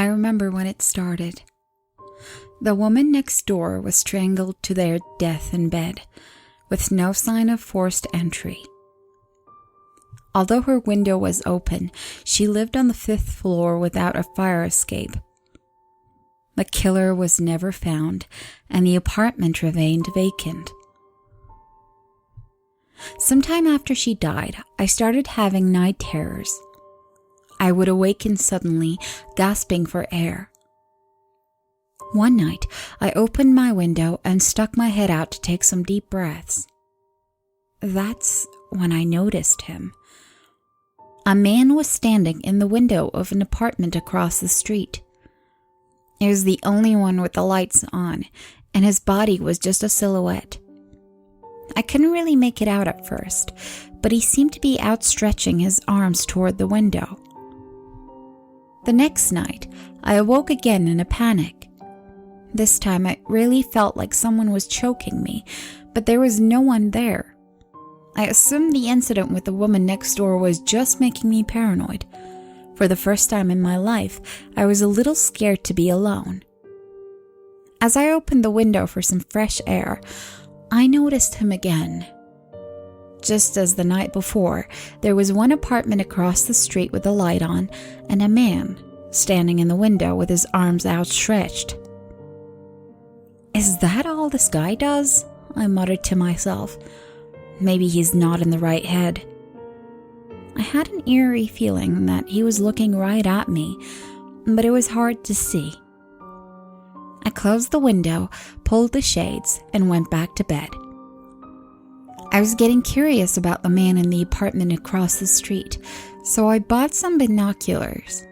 I remember when it started. The woman next door was strangled to their death in bed, with no sign of forced entry. Although her window was open, she lived on the 5th floor without a fire escape. The killer was never found, and the apartment remained vacant. Sometime after she died, I started having night terrors. I would awaken suddenly, gasping for air. One night, I opened my window and stuck my head out to take some deep breaths. That's when I noticed him. A man was standing in the window of an apartment across the street. He was the only one with the lights on, and his body was just a silhouette. I couldn't really make it out at first, but he seemed to be outstretching his arms toward the window. The next night, I awoke again in a panic. This time it really felt like someone was choking me, but there was no one there. I assumed the incident with the woman next door was just making me paranoid. For the first time in my life, I was a little scared to be alone. As I opened the window for some fresh air, I noticed him again. Just as the night before, there was one apartment across the street with a light on, and a man standing in the window with his arms outstretched. "Is that all this guy does?" I muttered to myself. Maybe he's not in the right head. I had an eerie feeling that he was looking right at me, but it was hard to see. I closed the window, pulled the shades, and went back to bed. I was getting curious about the man in the apartment across the street, so I bought some binoculars.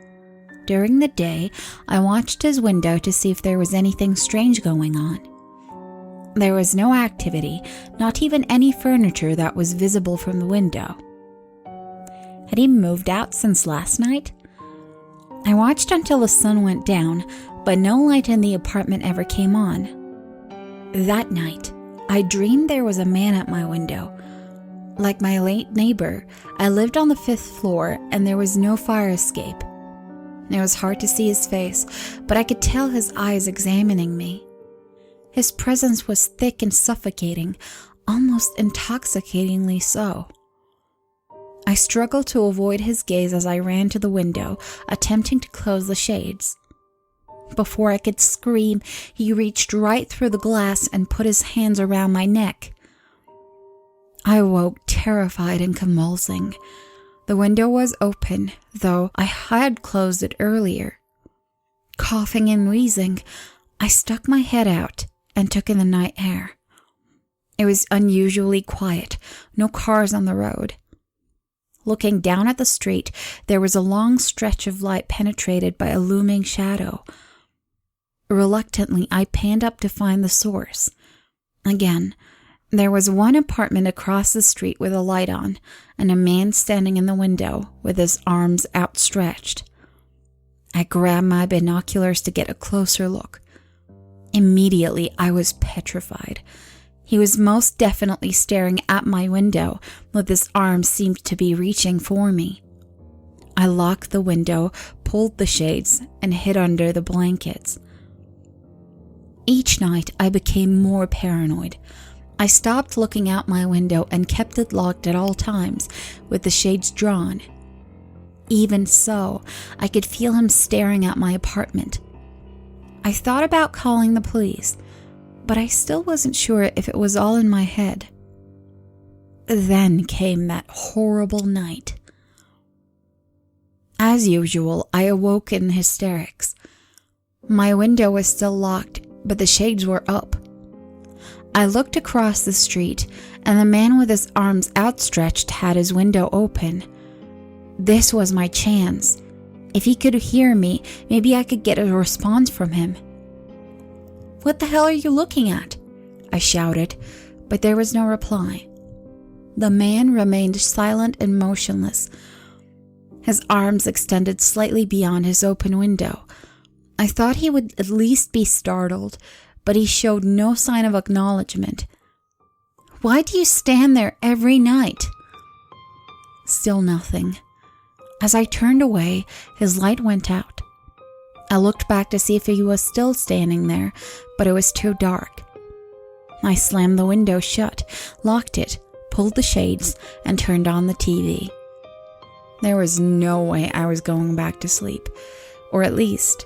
During the day, I watched his window to see if there was anything strange going on. There was no activity, not even any furniture that was visible from the window. Had he moved out since last night? I watched until the sun went down, but no light in the apartment ever came on. That night, I dreamed there was a man at my window. Like my late neighbor, I lived on the 5th floor and there was no fire escape. It was hard to see his face, but I could tell his eyes examining me. His presence was thick and suffocating, almost intoxicatingly so. I struggled to avoid his gaze as I ran to the window, attempting to close the shades. Before I could scream, he reached right through the glass and put his hands around my neck. I awoke terrified and convulsing. The window was open, though I had closed it earlier. Coughing and wheezing, I stuck my head out and took in the night air. It was unusually quiet, no cars on the road. Looking down at the street, there was a long stretch of light penetrated by a looming shadow. Reluctantly, I panned up to find the source. Again, there was one apartment across the street with a light on, and a man standing in the window with his arms outstretched. I grabbed my binoculars to get a closer look. Immediately, I was petrified. He was most definitely staring at my window, with his arms seemed to be reaching for me. I locked the window, pulled the shades, and hid under the blankets. Each night, I became more paranoid. I stopped looking out my window and kept it locked at all times, with the shades drawn. Even so, I could feel him staring at my apartment. I thought about calling the police, but I still wasn't sure if it was all in my head. Then came that horrible night. As usual, I awoke in hysterics. My window was still locked, but the shades were up. I looked across the street, and the man with his arms outstretched had his window open. This was my chance. If he could hear me, maybe I could get a response from him. "What the hell are you looking at?" I shouted, but there was no reply. The man remained silent and motionless. His arms extended slightly beyond his open window. I thought he would at least be startled, but he showed no sign of acknowledgement. "Why do you stand there every night?" Still nothing. As I turned away, his light went out. I looked back to see if he was still standing there, but it was too dark. I slammed the window shut, locked it, pulled the shades, and turned on the TV. There was no way I was going back to sleep, or at least,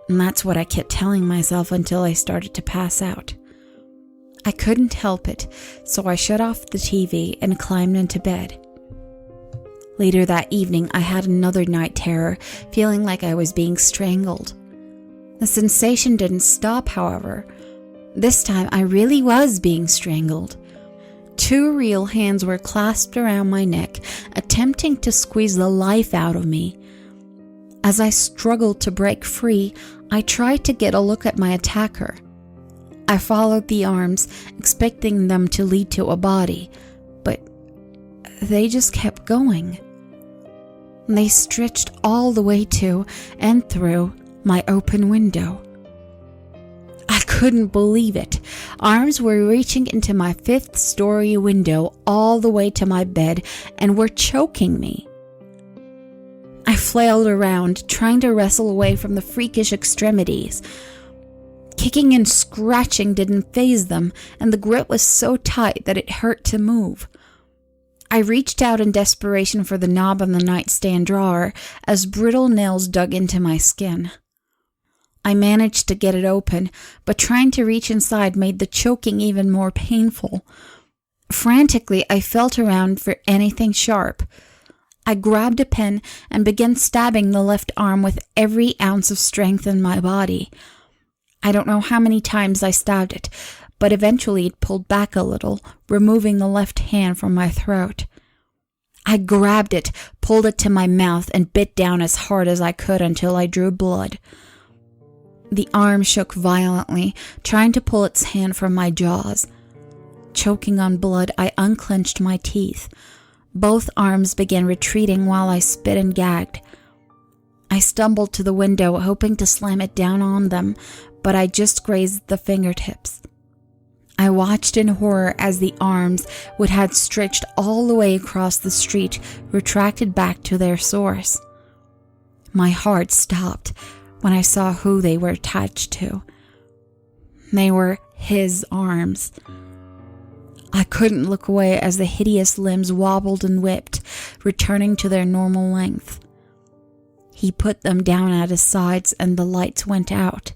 and that's what I kept telling myself until I started to pass out. I couldn't help it, so I shut off the TV and climbed into bed. Later that evening, I had another night terror, feeling like I was being strangled. The sensation didn't stop, however. This time, I really was being strangled. 2 real hands were clasped around my neck, attempting to squeeze the life out of me. As I struggled to break free, I tried to get a look at my attacker. I followed the arms, expecting them to lead to a body, but they just kept going. They stretched all the way to and through my open window. I couldn't believe it. Arms were reaching into my 5th-story window all the way to my bed and were choking me. I flailed around, trying to wrestle away from the freakish extremities. Kicking and scratching didn't faze them, and the grip was so tight that it hurt to move. I reached out in desperation for the knob on the nightstand drawer as brittle nails dug into my skin. I managed to get it open, but trying to reach inside made the choking even more painful. Frantically, I felt around for anything sharp. I grabbed a pen and began stabbing the left arm with every ounce of strength in my body. I don't know how many times I stabbed it, but eventually it pulled back a little, removing the left hand from my throat. I grabbed it, pulled it to my mouth, and bit down as hard as I could until I drew blood. The arm shook violently, trying to pull its hand from my jaws. Choking on blood, I unclenched my teeth. Both arms began retreating while I spit and gagged. I stumbled to the window, hoping to slam it down on them, but I just grazed the fingertips. I watched in horror as the arms, which had stretched all the way across the street, retracted back to their source. My heart stopped when I saw who they were attached to. They were his arms. I couldn't look away as the hideous limbs wobbled and whipped, returning to their normal length. He put them down at his sides and the lights went out.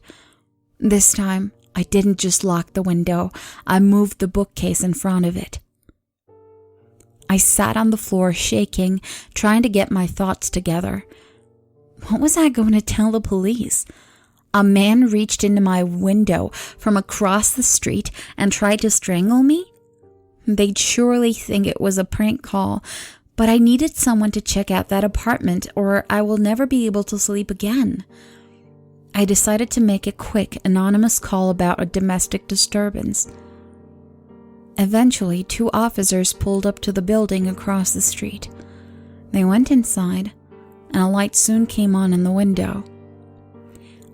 This time, I didn't just lock the window, I moved the bookcase in front of it. I sat on the floor shaking, trying to get my thoughts together. What was I going to tell the police? A man reached into my window from across the street and tried to strangle me? They'd surely think it was a prank call, but I needed someone to check out that apartment or I will never be able to sleep again. I decided to make a quick, anonymous call about a domestic disturbance. Eventually, 2 officers pulled up to the building across the street. They went inside, and a light soon came on in the window.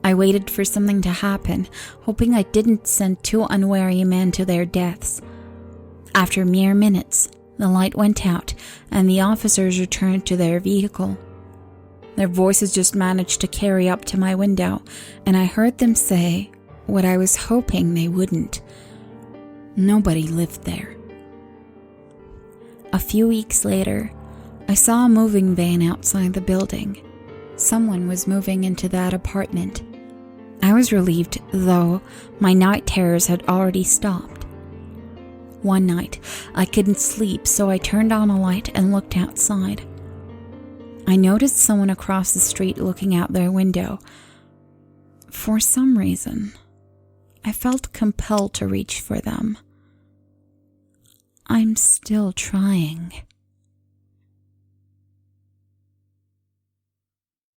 I waited for something to happen, hoping I didn't send 2 unwary men to their deaths. After mere minutes, the light went out, and the officers returned to their vehicle. Their voices just managed to carry up to my window, and I heard them say what I was hoping they wouldn't. Nobody lived there. A few weeks later, I saw a moving van outside the building. Someone was moving into that apartment. I was relieved, though my night terrors had already stopped. One night, I couldn't sleep, so I turned on a light and looked outside. I noticed someone across the street looking out their window. For some reason, I felt compelled to reach for them. I'm still trying.